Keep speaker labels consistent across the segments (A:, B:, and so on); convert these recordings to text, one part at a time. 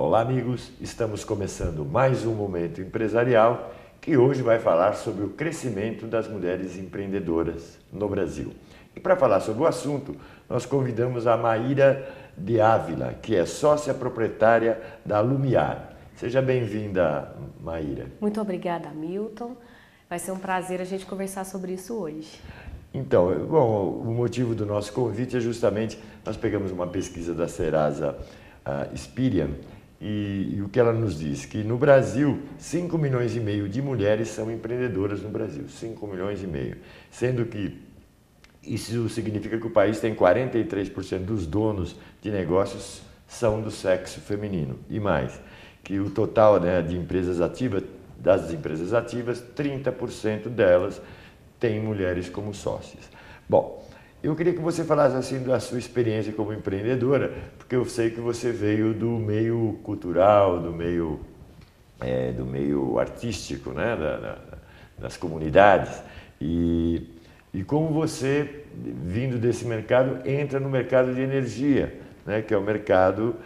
A: Olá, amigos! Estamos começando mais um Momento Empresarial que hoje vai falar sobre o crescimento das mulheres empreendedoras no Brasil. E para falar sobre o assunto, nós convidamos a Maíra de Ávila, que é sócia proprietária da Lumiar. Seja bem-vinda, Maíra.
B: Muito obrigada, Milton. Vai ser um prazer a gente conversar sobre isso hoje.
A: Então, bom, o motivo do nosso convite é justamente, nós pegamos uma pesquisa da Serasa Experian e o que ela nos diz, que no Brasil, 5 milhões e meio de mulheres são empreendedoras no Brasil, 5 milhões e meio, sendo que isso significa que o país tem 43% dos donos de negócios são do sexo feminino e mais, que o total, né, de empresas ativas, das empresas ativas, 30% delas têm mulheres como sócias. Bom, eu queria que você falasse assim da sua experiência como empreendedora, porque eu sei que você veio do meio cultural, do meio artístico, né, das comunidades, e como você, vindo desse mercado, entra no mercado de energia, né, que é o mercado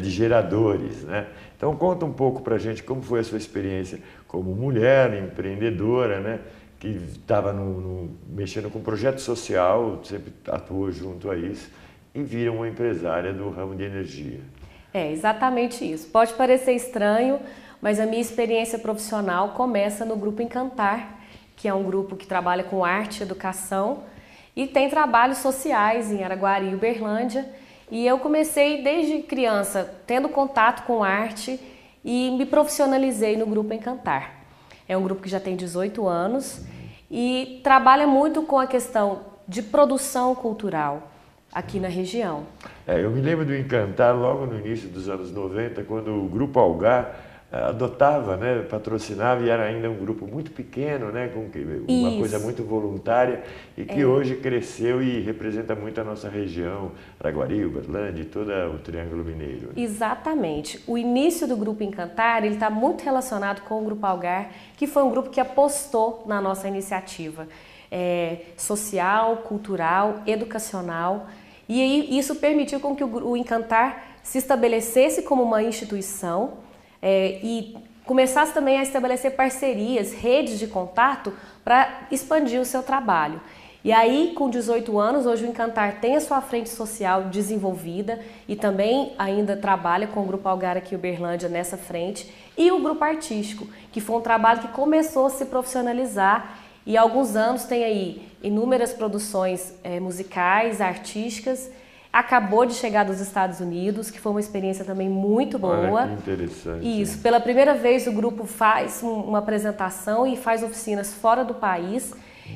A: de geradores, né? Então conta um pouco para a gente como foi a sua experiência como mulher empreendedora, né, que estava mexendo com projeto social, sempre atuou junto a isso e vira uma empresária do ramo de energia.
B: É exatamente isso. Pode parecer estranho, mas a minha experiência profissional começa no Grupo Encantar, que é um grupo que trabalha com arte e educação e tem trabalhos sociais em Araguari e Uberlândia. E eu comecei desde criança tendo contato com arte e me profissionalizei no Grupo Encantar. É um grupo que já tem 18 anos e trabalha muito com a questão de produção cultural aqui na região.
A: Eu me lembro do Encantar logo no início dos anos 90, quando o Grupo Algar adotava, né, patrocinava, e era ainda um grupo muito pequeno, né, com uma coisa muito voluntária e que hoje cresceu e representa muito a nossa região, Araguari, Uberlândia e todo o Triângulo Mineiro.
B: Exatamente. O início do Grupo Encantar está muito relacionado com o Grupo Algar, que foi um grupo que apostou na nossa iniciativa social, cultural, educacional, e aí isso permitiu com que o Encantar se estabelecesse como uma instituição e começasse também a estabelecer parcerias, redes de contato para expandir o seu trabalho. E aí, com 18 anos, hoje o Encantar tem a sua frente social desenvolvida e também ainda trabalha com o Grupo Algar aqui em Uberlândia nessa frente, e o Grupo Artístico, que foi um trabalho que começou a se profissionalizar e há alguns anos tem aí inúmeras produções musicais, artísticas. Acabou de chegar dos Estados Unidos, que foi uma experiência também muito boa.
A: Olha que interessante.
B: Isso, pela primeira vez o grupo faz uma apresentação e faz oficinas fora do país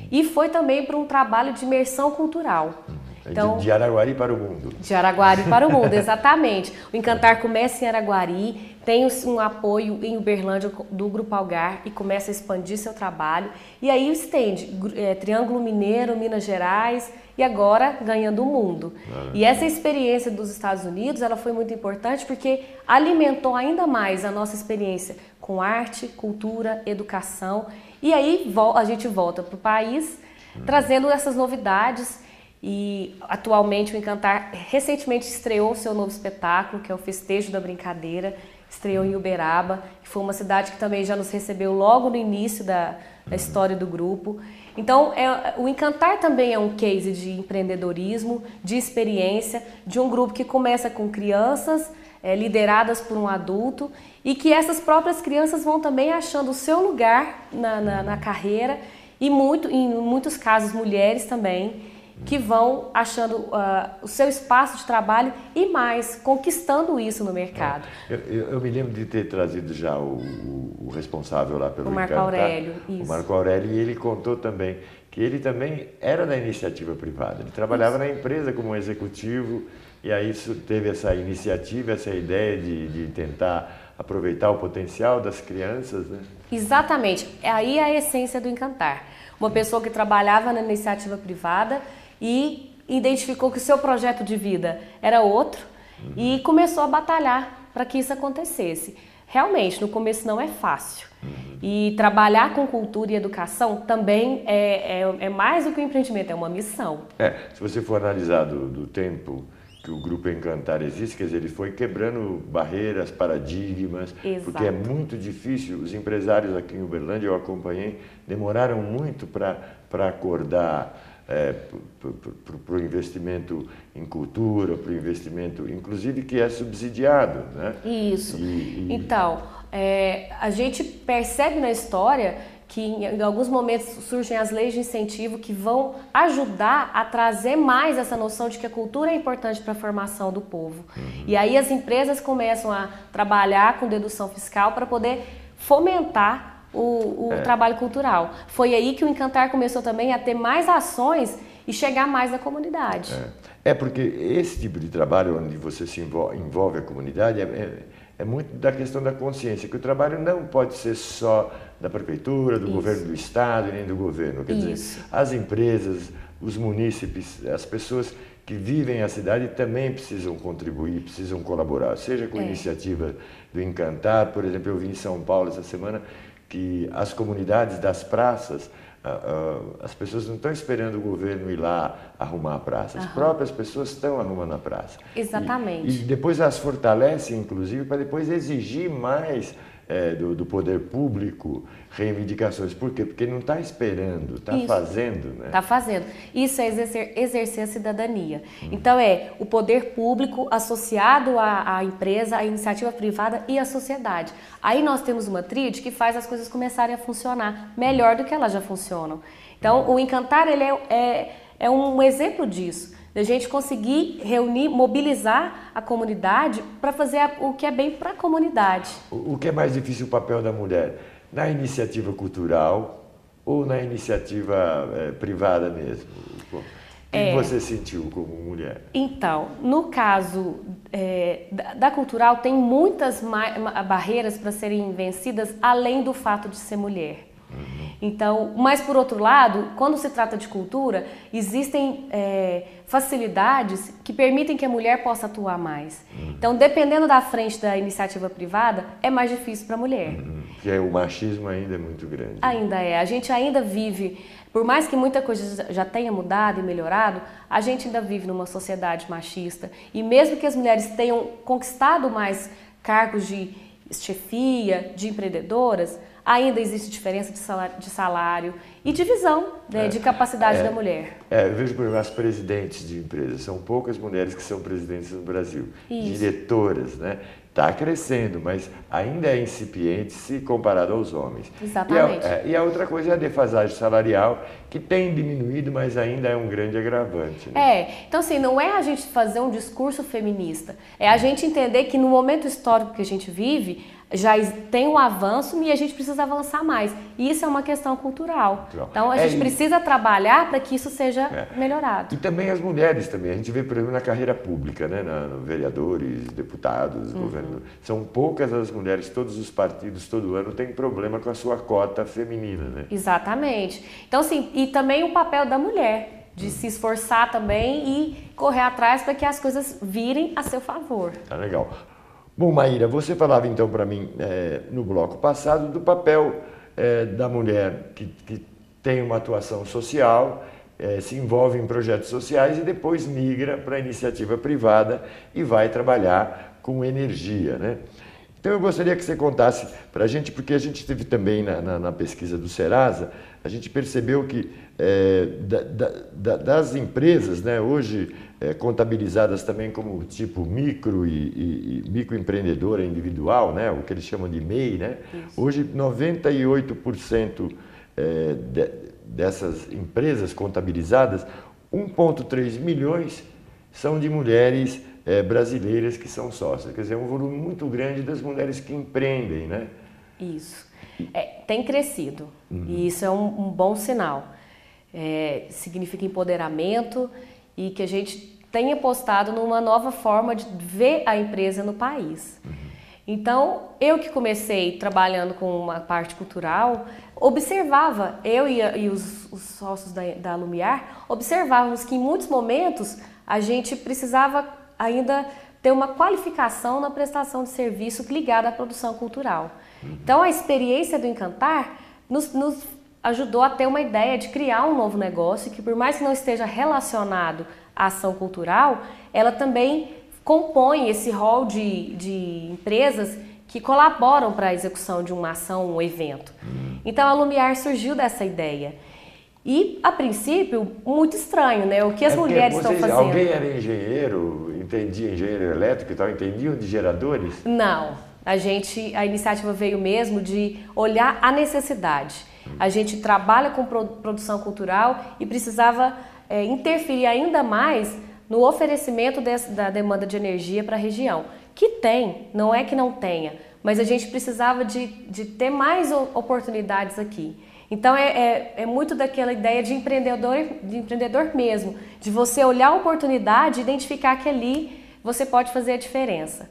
B: e foi também para um trabalho de imersão cultural.
A: Então, de Araguari para o mundo.
B: De Araguari para o mundo, exatamente. O Encantar começa em Araguari, tem um apoio em Uberlândia do Grupo Algar e começa a expandir seu trabalho. E aí estende Triângulo Mineiro, Minas Gerais e agora ganhando o mundo. E essa experiência dos Estados Unidos, ela foi muito importante porque alimentou ainda mais a nossa experiência com arte, cultura, educação. E aí a gente volta para o país trazendo essas novidades. E atualmente o Encantar recentemente estreou seu novo espetáculo, que é o Festejo da Brincadeira, estreou em Uberaba, que foi uma cidade que também já nos recebeu logo no início da história do grupo. Então o Encantar também é um case de empreendedorismo, de experiência, de um grupo que começa com crianças lideradas por um adulto e que essas próprias crianças vão também achando o seu lugar na carreira e em muitos casos mulheres também, que vão achando o seu espaço de trabalho e mais, conquistando isso no mercado.
A: Eu me lembro de ter trazido já o responsável lá pelo
B: Marco
A: Encantar,
B: Aurélio, isso.
A: o Marco Aurélio, e ele contou também que ele também era da iniciativa privada, ele trabalhava na empresa como executivo e aí teve essa iniciativa, essa ideia de tentar aproveitar o potencial das crianças, né?
B: Exatamente, aí é a essência do Encantar. Uma pessoa que trabalhava na iniciativa privada e identificou que o seu projeto de vida era outro e começou a batalhar para que isso acontecesse. Realmente, no começo não é fácil. E trabalhar com cultura e educação também é mais do que um empreendimento, é uma missão.
A: Se você for analisar do tempo que o Grupo Encantar existe, quer dizer, ele foi quebrando barreiras, paradigmas,
B: Exato.
A: porque é muito difícil. Os empresários aqui em Uberlândia, eu acompanhei, demoraram muito para acordar para o investimento em cultura, para o investimento, inclusive, que é subsidiado, né?
B: Isso. Então, a gente percebe na história que em alguns momentos surgem as leis de incentivo que vão ajudar a trazer mais essa noção de que a cultura é importante para a formação do povo. E aí as empresas começam a trabalhar com dedução fiscal para poder fomentar o trabalho cultural. Foi aí que o Encantar começou também a ter mais ações e chegar mais na comunidade.
A: Porque esse tipo de trabalho onde você se envolve a comunidade é muito da questão da consciência, que o trabalho não pode ser só da prefeitura, do governo do estado e nem do governo. Quer dizer, as empresas, os munícipes, as pessoas que vivem a cidade também precisam contribuir, precisam colaborar, seja com a iniciativa do Encantar. Por exemplo, eu vi em São Paulo essa semana que as comunidades das praças, as pessoas não estão esperando o governo ir lá arrumar a praça, as próprias pessoas estão arrumando a praça.
B: Exatamente.
A: E depois as fortalecem, inclusive, para depois exigir mais do poder público reivindicações. Por quê? Porque não está esperando, está fazendo. Né?
B: Está fazendo. Isso é exercer a cidadania. Então o poder público associado à empresa, à iniciativa privada e à sociedade. Aí nós temos uma tríade que faz as coisas começarem a funcionar melhor do que elas já funcionam. Então o Encantar ele é um exemplo disso. Da gente conseguir reunir, mobilizar a comunidade para fazer o que é bem para a comunidade.
A: O que é mais difícil o papel da mulher? Na iniciativa cultural ou na iniciativa privada mesmo? O que você sentiu como mulher?
B: Então, no caso da cultural, tem muitas barreiras para serem vencidas, além do fato de ser mulher. Então, mas por outro lado, quando se trata de cultura, existem facilidades que permitem que a mulher possa atuar mais. Então, dependendo da frente da iniciativa privada, é mais difícil para a mulher.
A: Porque o machismo ainda é muito grande.
B: Ainda é. A gente ainda vive, por mais que muita coisa já tenha mudado e melhorado, a gente ainda vive numa sociedade machista. E mesmo que as mulheres tenham conquistado mais cargos de chefia, de empreendedoras, ainda existe diferença de salário e de visão, de capacidade da mulher.
A: Eu vejo, por exemplo, as presidentes de empresas. São poucas mulheres que são presidentes no Brasil.
B: Isso.
A: Diretoras, né? Está crescendo, mas ainda é incipiente se comparado aos homens.
B: Exatamente.
A: E a outra coisa é a defasagem salarial, que tem diminuído, mas ainda é um grande agravante. Né?
B: Então assim, não é a gente fazer um discurso feminista, é a gente entender que no momento histórico que a gente vive, já tem um avanço e a gente precisa avançar mais. E isso é uma questão cultural. Então a gente precisa trabalhar para que isso seja melhorado.
A: E também as mulheres também. A gente vê, por exemplo, na carreira pública, né? Vereadores, deputados, governo. São poucas as mulheres, todos os partidos, todo ano, têm problema com a sua cota feminina. Né?
B: Exatamente. Então, assim, e também o papel da mulher, de se esforçar também e correr atrás para que as coisas virem a seu favor.
A: Tá legal. Bom, Maíra, você falava então para mim no bloco passado do papel da mulher que tem uma atuação social, se envolve em projetos sociais e depois migra para a iniciativa privada e vai trabalhar com energia, né? Então eu gostaria que você contasse para a gente, porque a gente teve também na pesquisa do Serasa, a gente percebeu que das empresas, né, hoje contabilizadas também como tipo micro e microempreendedora individual, né, o que eles chamam de MEI, né? Hoje 98% dessas empresas contabilizadas, 1,3 milhões são de mulheres brasileiras que são sócias. Quer dizer, é um volume muito grande das mulheres que empreendem, né?
B: Isso. Tem crescido e isso é um bom sinal. Significa empoderamento e que a gente tenha apostado numa nova forma de ver a empresa no país. Então, eu que comecei trabalhando com uma parte cultural, observava, eu e os sócios da Lumiar, observávamos que em muitos momentos a gente precisava ainda ter uma qualificação na prestação de serviço ligada à produção cultural. Então, a experiência do Encantar nos ajudou a ter uma ideia de criar um novo negócio que, por mais que não esteja relacionado à ação cultural, ela também compõe esse rol de empresas que colaboram para a execução de uma ação, um evento. Então a Lumiar surgiu dessa ideia. E, a princípio, muito estranho, né? O que as mulheres estão fazendo.
A: Alguém era engenheiro, entendia engenheiro elétrico e tal, entendiam de geradores?
B: Não. A iniciativa veio mesmo de olhar a necessidade. A gente trabalha com produção cultural e precisava interferir ainda mais no oferecimento da demanda de energia para a região. Que tem, não é que não tenha, mas a gente precisava de ter mais oportunidades aqui. Então é muito daquela ideia de empreendedor mesmo, de você olhar a oportunidade e identificar que ali você pode fazer a diferença.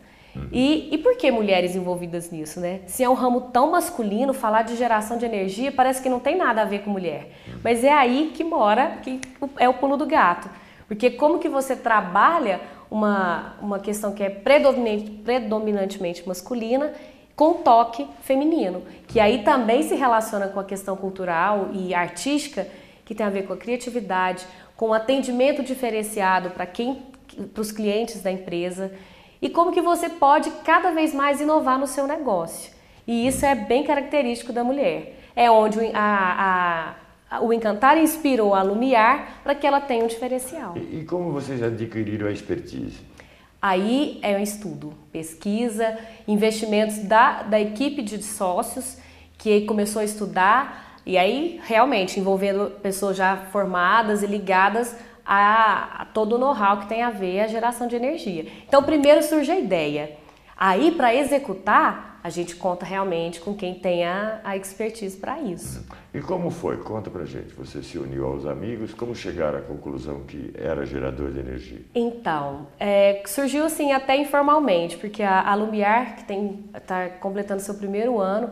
B: E por que mulheres envolvidas nisso, né? Se é um ramo tão masculino, falar de geração de energia parece que não tem nada a ver com mulher. Mas é aí que mora, que é o pulo do gato. Porque como que você trabalha uma questão que é predominantemente masculina com toque feminino, que aí também se relaciona com a questão cultural e artística, que tem a ver com a criatividade, com o atendimento diferenciado para os clientes da empresa, e como que você pode cada vez mais inovar no seu negócio. E isso é bem característico da mulher. É onde o Encantar inspirou a Lumiar para que ela tenha um diferencial.
A: E como vocês adquiriram a expertise?
B: Aí é um estudo, pesquisa, investimentos da equipe de sócios que começou a estudar e aí realmente envolvendo pessoas já formadas e ligadas a todo o know-how que tem a ver a geração de energia. Então primeiro surge a ideia, aí para executar a gente conta realmente com quem tem a expertise para isso.
A: E como foi? Conta pra gente. Você se uniu aos amigos, como chegaram à conclusão que era gerador de energia?
B: Então, surgiu assim até informalmente, porque a Lumiar, que está completando seu primeiro ano,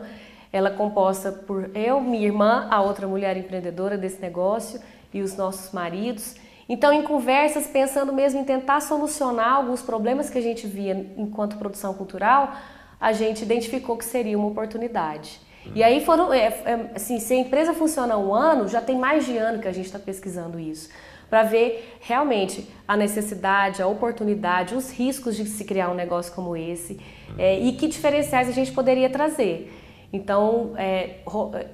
B: ela é composta por eu, minha irmã, a outra mulher empreendedora desse negócio e os nossos maridos. Então, em conversas, pensando mesmo em tentar solucionar alguns problemas que a gente via enquanto produção cultural, a gente identificou que seria uma oportunidade. E aí assim, se a empresa funciona um ano, já tem mais de ano que a gente está pesquisando isso, para ver realmente a necessidade, a oportunidade, os riscos de se criar um negócio como esse e que diferenciais a gente poderia trazer. Então,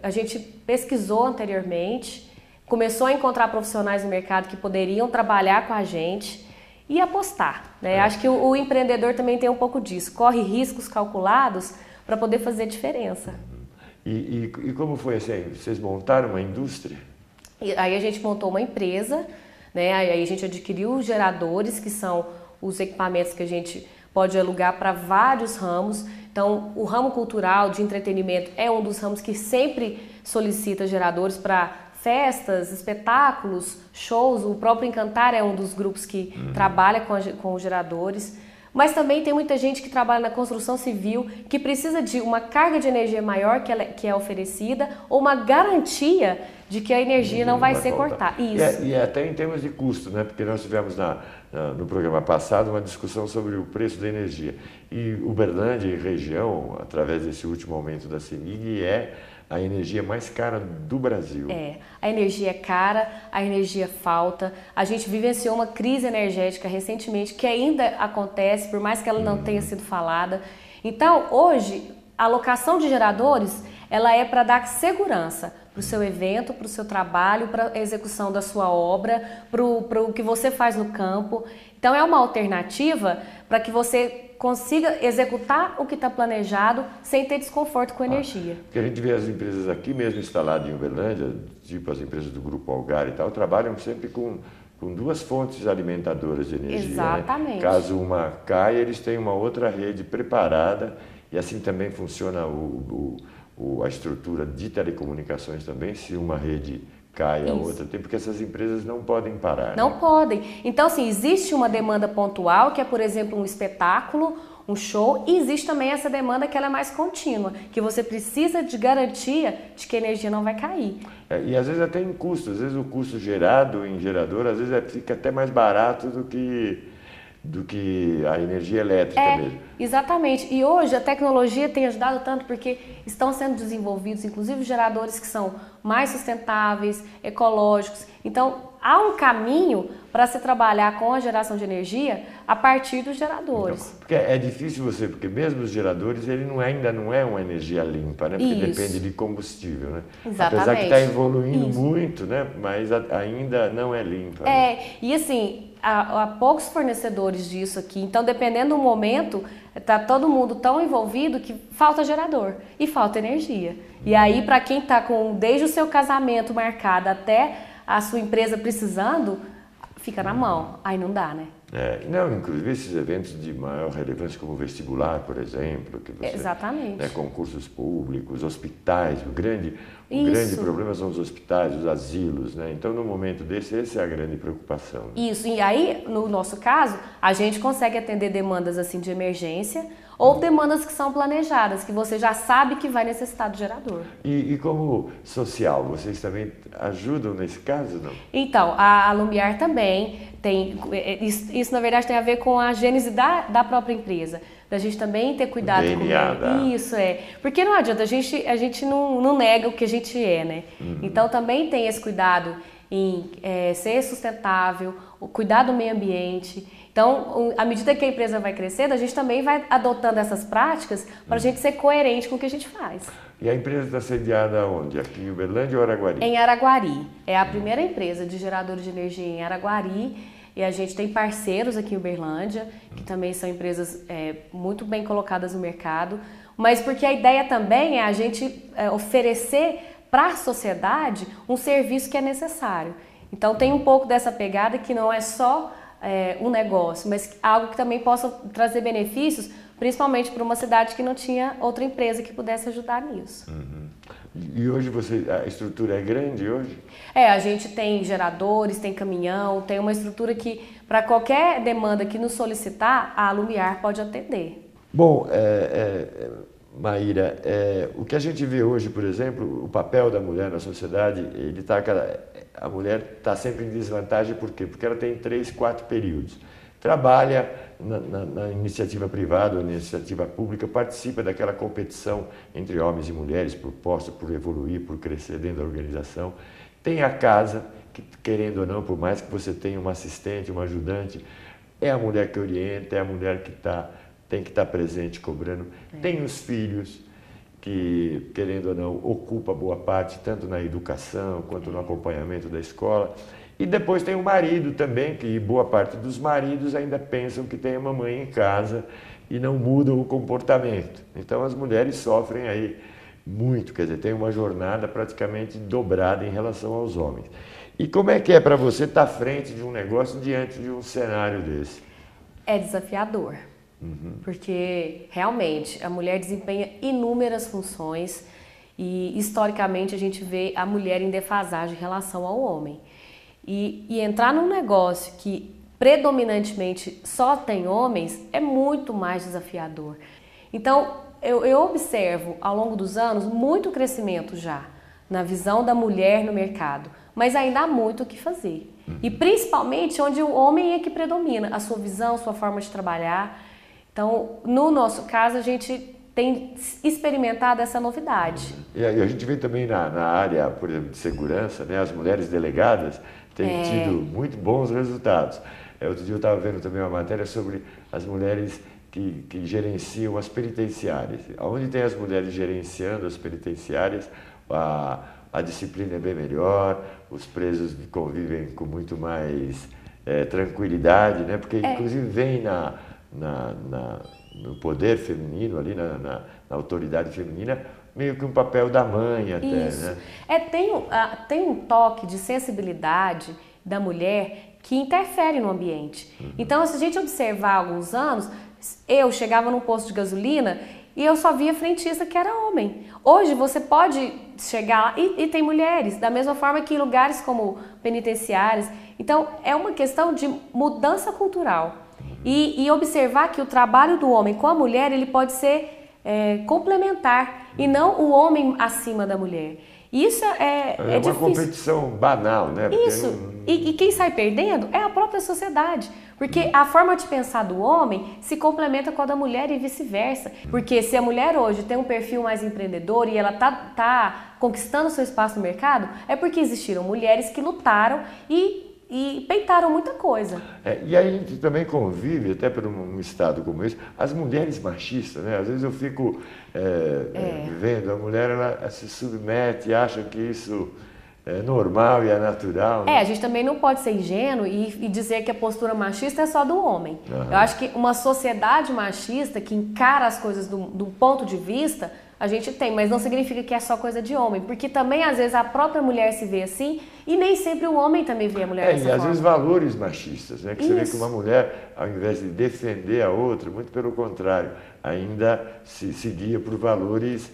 B: a gente pesquisou anteriormente, começou a encontrar profissionais no mercado que poderiam trabalhar com a gente e apostar, né? Acho que o empreendedor também tem um pouco disso, corre riscos calculados para poder fazer diferença.
A: E como foi assim? Vocês montaram uma indústria?
B: E aí a gente montou uma empresa, né? Aí a gente adquiriu os geradores, que são os equipamentos que a gente pode alugar para vários ramos. Então, o ramo cultural, de entretenimento, é um dos ramos que sempre solicita geradores para festas, espetáculos, shows. O próprio Encantar é um dos grupos que trabalha com os geradores. Mas também tem muita gente que trabalha na construção civil, que precisa de uma carga de energia maior que é oferecida, ou uma garantia de que a energia não vai ser cortada. Isso.
A: E até em termos de custo, né? Porque nós tivemos no programa passado uma discussão sobre o preço da energia. E Uberlândia e região, através desse último aumento da CEMIG, é a energia mais cara do Brasil.
B: A energia é cara, a energia falta. A gente vivenciou uma crise energética recentemente que ainda acontece, por mais que ela não tenha sido falada. Então, hoje, a alocação de geradores, ela é para dar segurança para o seu evento, para o seu trabalho, para a execução da sua obra, para o que você faz no campo. Então, é uma alternativa para que você consiga executar o que está planejado sem ter desconforto com energia.
A: Porque a gente vê as empresas aqui mesmo instaladas em Uberlândia, tipo as empresas do Grupo Algar e tal, trabalham sempre com duas fontes alimentadoras de energia.
B: Exatamente.
A: Né? Caso uma caia, eles têm uma outra rede preparada e assim também funciona a estrutura de telecomunicações também, se uma rede cai, a outra tem, porque essas empresas não podem parar.
B: Não
A: né?
B: podem. Então, assim, existe uma demanda pontual, que é, por exemplo, um espetáculo, um show, e existe também essa demanda que ela é mais contínua, que você precisa de garantia de que a energia não vai cair.
A: E às vezes até em custo, às vezes o custo gerado em gerador, às vezes fica até mais barato do que do que a energia elétrica mesmo.
B: Exatamente. E hoje a tecnologia tem ajudado tanto porque estão sendo desenvolvidos, inclusive, geradores que são mais sustentáveis, ecológicos. Então, há um caminho para se trabalhar com a geração de energia a partir dos geradores.
A: Então, porque é difícil porque mesmo os geradores, ele ainda não é uma energia limpa, né? Porque depende de combustível, né?
B: Exatamente.
A: Apesar que está evoluindo muito, né? Mas ainda não é limpa.
B: Né? E assim, há poucos fornecedores disso aqui, então dependendo do momento, está todo mundo tão envolvido que falta gerador e falta energia. E aí, para quem está desde o seu casamento marcado até a sua empresa precisando, fica na mão, aí não dá, né?
A: Não, inclusive esses eventos de maior relevância, como o vestibular, por exemplo, que você,
B: exatamente.
A: Né, concursos públicos, hospitais, o grande problema são os hospitais, os asilos, né? Então, no momento essa é a grande preocupação. Né?
B: Isso, e aí, no nosso caso, a gente consegue atender demandas assim de emergência ou demandas que são planejadas, que você já sabe que vai necessitar do gerador.
A: E como social, vocês também ajudam nesse caso, não?
B: Então, a Lumiar também tem, isso na verdade tem a ver com a gênese da própria empresa, da gente também ter cuidado com isso, porque não adianta, a gente não nega o que a gente é, né? Então também tem esse cuidado em ser sustentável, cuidar do meio ambiente. Então, à medida que a empresa vai crescendo, a gente também vai adotando essas práticas para a gente ser coerente com o que a gente faz.
A: E a empresa está sediada onde? Aqui em Uberlândia ou Araguari?
B: Em Araguari. É a primeira empresa de geradores de energia em Araguari. E a gente tem parceiros aqui em Uberlândia, que também são empresas muito bem colocadas no mercado. Mas porque a ideia também é a gente oferecer para a sociedade um serviço que é necessário. Então tem um pouco dessa pegada que não é só um negócio, mas algo que também possa trazer benefícios, principalmente para uma cidade que não tinha outra empresa que pudesse ajudar nisso.
A: E hoje a estrutura é grande hoje?
B: A gente tem geradores, tem caminhão, tem uma estrutura que para qualquer demanda que nos solicitar, a Lumiar pode atender.
A: Bom, Maíra, o que a gente vê hoje, por exemplo, o papel da mulher na sociedade, a mulher está sempre em desvantagem, por quê? Porque ela tem 3, 4 períodos. Trabalha na iniciativa privada ou na iniciativa pública, participa daquela competição entre homens e mulheres por posto, por evoluir, por crescer dentro da organização. Tem a casa, que, querendo ou não, por mais que você tenha uma assistente, uma ajudante, é a mulher que orienta, é a mulher que tem que estar presente cobrando. Tem os filhos, que, querendo ou não, ocupa boa parte, tanto na educação quanto no acompanhamento da escola. E depois tem o marido também, que boa parte dos maridos ainda pensam que tem a mamãe em casa e não mudam o comportamento. Então as mulheres sofrem aí muito, quer dizer, tem uma jornada praticamente dobrada em relação aos homens. E como é que é para você estar à frente de um negócio diante de um cenário desse?
B: É desafiador. Porque realmente a mulher desempenha inúmeras funções e historicamente a gente vê a mulher em defasagem em relação ao homem. E entrar num negócio que predominantemente só tem homens é muito mais desafiador. Então eu observo ao longo dos anos muito crescimento já na visão da mulher no mercado, mas ainda há muito o que fazer. E principalmente onde o homem é que predomina, a sua visão, sua forma de trabalhar. Então, no nosso caso, a gente tem experimentado essa novidade.
A: E a gente vê também na área, por exemplo, de segurança, né, as mulheres delegadas têm tido muito bons resultados. Outro dia eu estava vendo também uma matéria sobre as mulheres que gerenciam as penitenciárias. Onde tem as mulheres gerenciando as penitenciárias, a disciplina é bem melhor, os presos convivem com muito mais tranquilidade, né? Porque inclusive vem no poder feminino, ali na autoridade feminina, meio que um papel da mãe até,
B: isso.
A: Né?
B: Tem um toque de sensibilidade da mulher que interfere no ambiente. Então, se a gente observar há alguns anos, eu chegava num posto de gasolina e eu só via frentista que era homem. Hoje você pode chegar lá e tem mulheres, da mesma forma que em lugares como penitenciários. Então, é uma questão de mudança cultural. E observar que o trabalho do homem com a mulher ele pode ser complementar e não o homem acima da mulher. Isso é
A: uma
B: difícil.
A: competição banal, né?
B: Isso. E quem sai perdendo é a própria sociedade. Porque a forma de pensar do homem se complementa com a da mulher e vice-versa. Porque se a mulher hoje tem um perfil mais empreendedor e ela tá conquistando seu espaço no mercado, é porque existiram mulheres que lutaram e peitaram muita coisa.
A: E aí a gente também convive, até por um estado como esse, as mulheres machistas, né? Às vezes eu fico vendo, a mulher ela se submete, acha que isso é normal e é natural. Né?
B: A gente também não pode ser ingênuo e dizer que a postura machista é só do homem.
A: Uhum.
B: Eu acho que uma sociedade machista que encara as coisas do ponto de vista, a gente tem, mas não significa que é só coisa de homem, porque também às vezes a própria mulher se vê assim e nem sempre o homem também vê a mulher dessa forma.
A: E às vezes valores machistas, né? Que você vê que uma mulher, ao invés de defender a outra, muito pelo contrário, ainda se guia por valores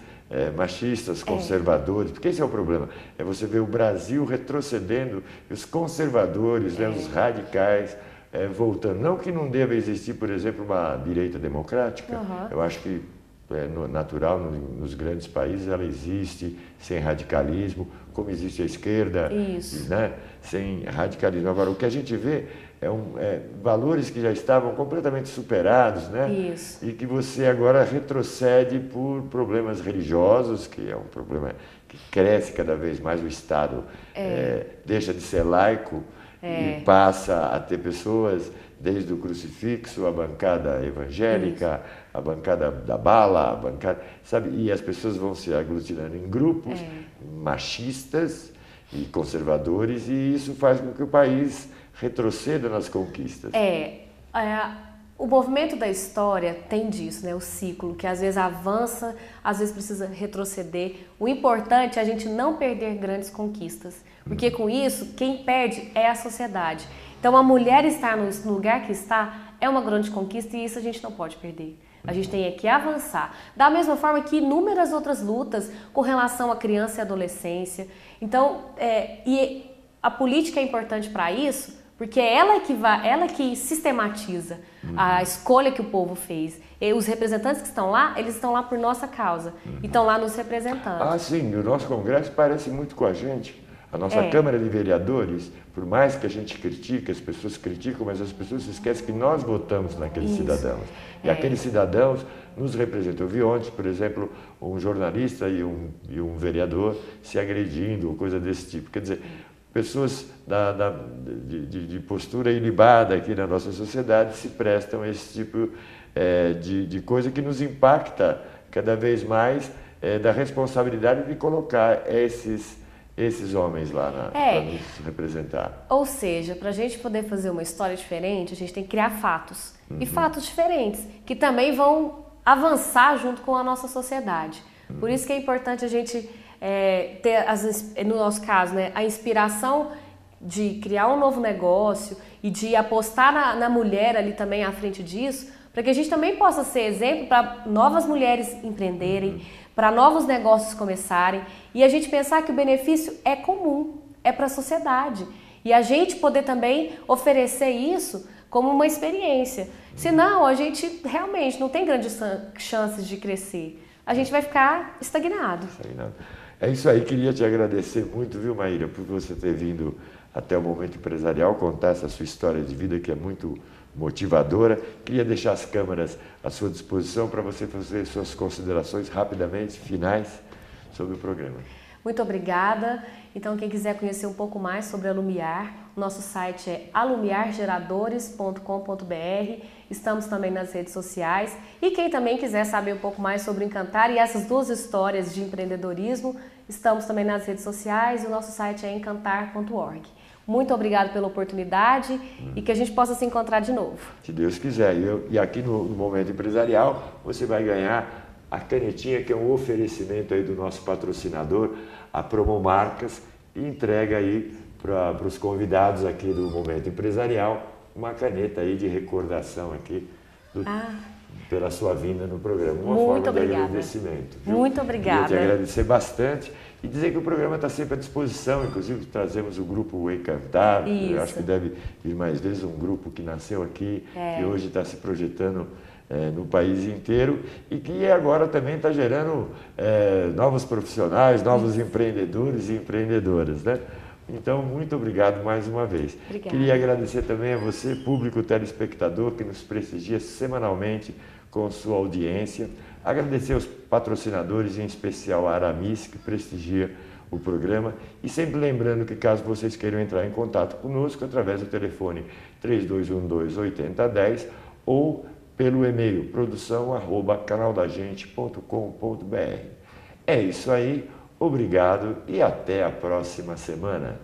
A: machistas, conservadores, porque esse é o problema, é você ver o Brasil retrocedendo, os conservadores, né, os radicais voltando. Não que não deva existir, por exemplo, uma direita democrática, eu acho que natural nos grandes países, ela existe sem radicalismo, como existe a esquerda, né, sem radicalismo. Agora, o que a gente vê valores que já estavam completamente superados, né?
B: Isso.
A: E que você agora retrocede por problemas religiosos, que é um problema que cresce cada vez mais, o Estado deixa de ser laico e passa a ter pessoas, desde o crucifixo, a bancada evangélica, a bancada da bala, a bancada, sabe? E as pessoas vão se aglutinando em grupos machistas e conservadores, e isso faz com que o país retroceda nas conquistas.
B: O movimento da história tem disso, né? O ciclo, que às vezes avança, às vezes precisa retroceder. O importante é a gente não perder grandes conquistas, porque com isso, quem perde é a sociedade. Então, a mulher estar no lugar que está é uma grande conquista e isso a gente não pode perder. A gente tem que avançar. Da mesma forma que inúmeras outras lutas com relação à criança e adolescência. Então, e a política é importante para isso, porque é ela que sistematiza a escolha que o povo fez. E os representantes que estão lá, eles estão lá por nossa causa. E estão lá nos representando.
A: Ah, sim. O nosso Congresso parece muito com a gente. A nossa Câmara de Vereadores, por mais que a gente critique, as pessoas criticam, mas as pessoas se esquecem que nós votamos naqueles cidadãos. E aqueles cidadãos nos representam. Eu vi ontem, por exemplo, um jornalista e um vereador se agredindo, ou coisa desse tipo. Quer dizer, pessoas de postura ilibada aqui na nossa sociedade se prestam a esse tipo de coisa que nos impacta cada vez mais da responsabilidade de colocar esses homens lá para nos representar.
B: Ou seja, para a gente poder fazer uma história diferente, a gente tem que criar fatos. E fatos diferentes, que também vão avançar junto com a nossa sociedade. Por isso que é importante a gente ter, no nosso caso, né, a inspiração de criar um novo negócio e de apostar na mulher ali também à frente disso, para que a gente também possa ser exemplo para novas mulheres empreenderem, para novos negócios começarem e a gente pensar que o benefício é comum, é para a sociedade. E a gente poder também oferecer isso como uma experiência. Senão, a gente realmente não tem grandes chances de crescer. A gente vai ficar estagnado.
A: É isso aí, queria te agradecer muito, viu, Maíra, por você ter vindo até o Momento Empresarial, contar essa sua história de vida que é muito motivadora. Queria deixar as câmeras à sua disposição para você fazer suas considerações rapidamente, finais, sobre o programa.
B: Muito obrigada. Então, quem quiser conhecer um pouco mais sobre a Lumiar, nosso site é alumiargeradores.com.br. Estamos também nas redes sociais. E quem também quiser saber um pouco mais sobre o Encantar e essas duas histórias de empreendedorismo, estamos também nas redes sociais e o nosso site é encantar.org. Muito obrigada pela oportunidade e que a gente possa se encontrar de novo.
A: Se Deus quiser. E aqui no Momento Empresarial, você vai ganhar a canetinha, que é um oferecimento aí do nosso patrocinador, a Promomarcas, e entrega aí para os convidados aqui do Momento Empresarial uma caneta aí de recordação aqui pela sua vinda no programa. Uma forma de agradecimento. Viu?
B: Muito obrigada.
A: Queria te agradecer bastante e dizer que o programa está sempre à disposição, inclusive trazemos o grupo Encantar, eu acho que deve vir mais vezes, um grupo que nasceu aqui e hoje está se projetando no país inteiro e que agora também está gerando novos profissionais, novos empreendedores e empreendedoras, né? Então, muito obrigado mais uma vez.
B: Obrigada.
A: Queria agradecer também a você, público telespectador, que nos prestigia semanalmente com sua audiência. Agradecer aos patrocinadores, em especial a Aramis, que prestigia o programa. E sempre lembrando que, caso vocês queiram entrar em contato conosco, através do telefone 3212-8010 ou pelo e-mail produção@canaldagente.com.br. É isso aí, obrigado e até a próxima semana.